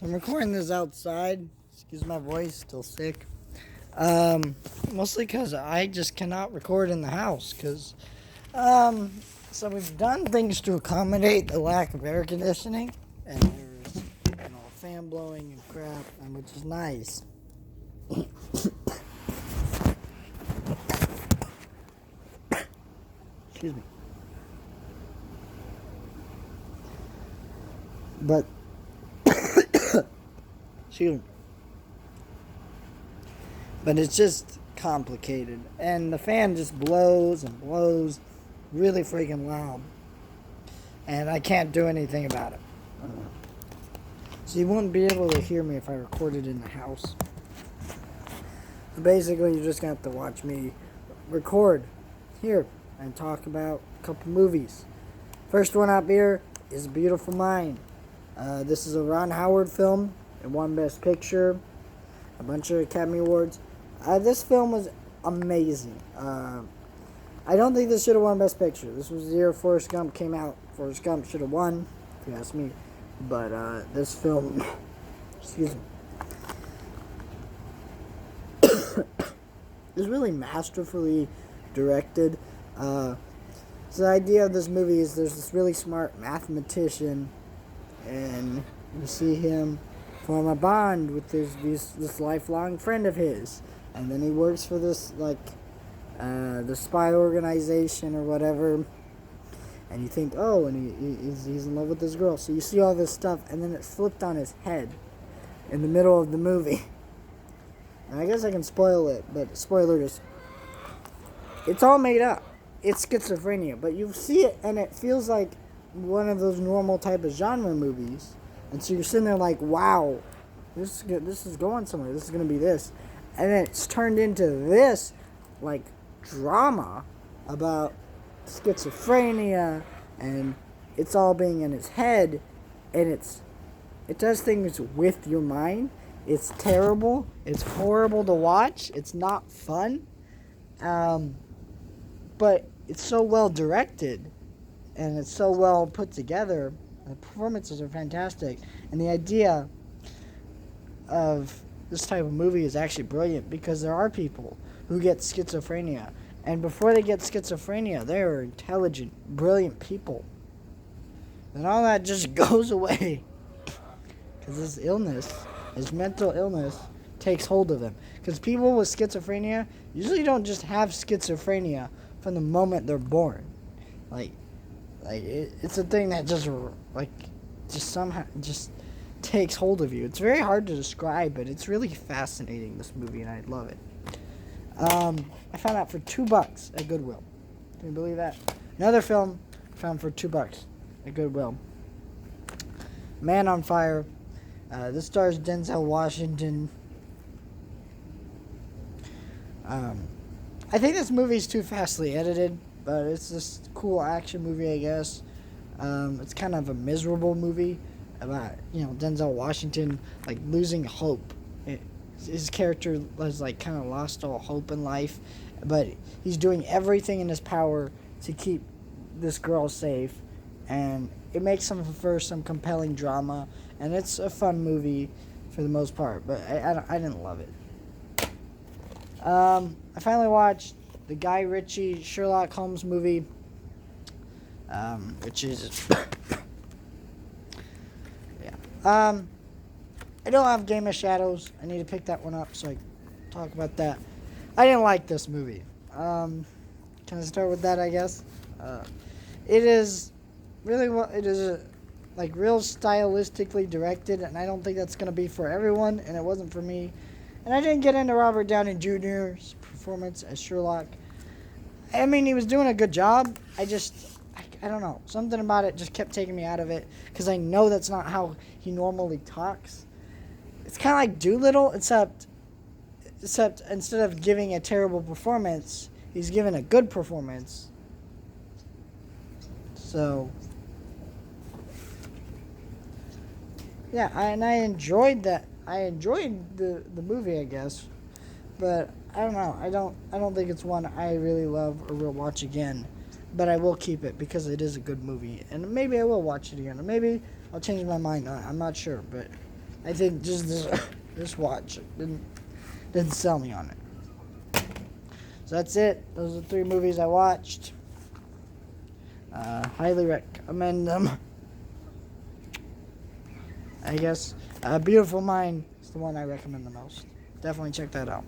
I'm recording this outside. Excuse my voice, still sick. Mostly because I just cannot record in the house. Um, so we've done things to accommodate the lack of air conditioning, and there's fan blowing and crap, and which is nice. Excuse me. But excuse me. But it's just complicated, and the fan just blows and blows really freaking loud, and I can't do anything about it. So you wouldn't be able to hear me if I recorded in the house. So basically, you're just going to have to watch me record here and talk about a couple movies. First one up here is Beautiful Mind. This is a Ron Howard film. It won Best Picture, a bunch of Academy Awards. This film was amazing. I don't think this should have won Best Picture. This was the year Forrest Gump came out. Forrest Gump should have won, if you ask me. But this film, excuse me, is really masterfully directed. So the idea of this movie is there's this really smart mathematician, and you see him form a bond with this lifelong friend of his, and then he works for this the spy organization or whatever. And you think, oh, and he's in love with this girl. So you see all this stuff, and then it's flipped on his head in the middle of the movie. And I guess I can spoil it, but spoiler is, it's all made up. It's schizophrenia, but you see it, and it feels like one of those normal type of genre movies. And so you're sitting there like, wow, this is going somewhere. This is going to be this. And then it's turned into this, like, drama about schizophrenia, and it's all being in his head, and it does things with your mind. It's terrible. It's horrible to watch. It's not fun. But it's so well directed, and it's so well put together. The performances are fantastic, and the idea of this type of movie is actually brilliant, because there are people who get schizophrenia, and before they get schizophrenia, they are intelligent, brilliant people. And all that just goes away, because this illness, this mental illness, takes hold of them. Because people with schizophrenia usually don't just have schizophrenia from the moment they're born. It's a thing that just somehow just takes hold of you. It's very hard to describe, but it's really fascinating, this movie, and I love it. I found out for $2 at Goodwill. Can you believe that? Another film found for $2 at Goodwill. Man on Fire. This stars Denzel Washington. I think this movie's too fastly edited, but it's this cool action movie, I guess. It's kind of a miserable movie about, Denzel Washington, losing hope. His character has, kind of lost all hope in life, but he's doing everything in his power to keep this girl safe, and it makes for some compelling drama, and it's a fun movie for the most part, but I didn't love it. I finally watched the Guy Ritchie Sherlock Holmes movie, which is yeah. I don't have Game of Shadows. I need to pick that one up so I can talk about that. I didn't like this movie. Can I start with that, I guess? It is really real stylistically directed, and I don't think that's going to be for everyone, and it wasn't for me. And I didn't get into Robert Downey Jr.'s performance as Sherlock. I mean, he was doing a good job. I don't know. Something about it just kept taking me out of it, because I know that's not how he normally talks. It's kind of like Doolittle, except instead of giving a terrible performance, he's given a good performance. So, yeah, I enjoyed that. I enjoyed the movie, I guess, but I don't know. I don't think it's one I really love or will watch again. But I will keep it because it is a good movie, and maybe I will watch it again, or maybe I'll change my mind on it. I'm not sure, but I think just this watch didn't sell me on it. So that's it. Those are the 3 movies I watched. Highly recommend them. I guess Beautiful Mind is the one I recommend the most. Definitely check that out.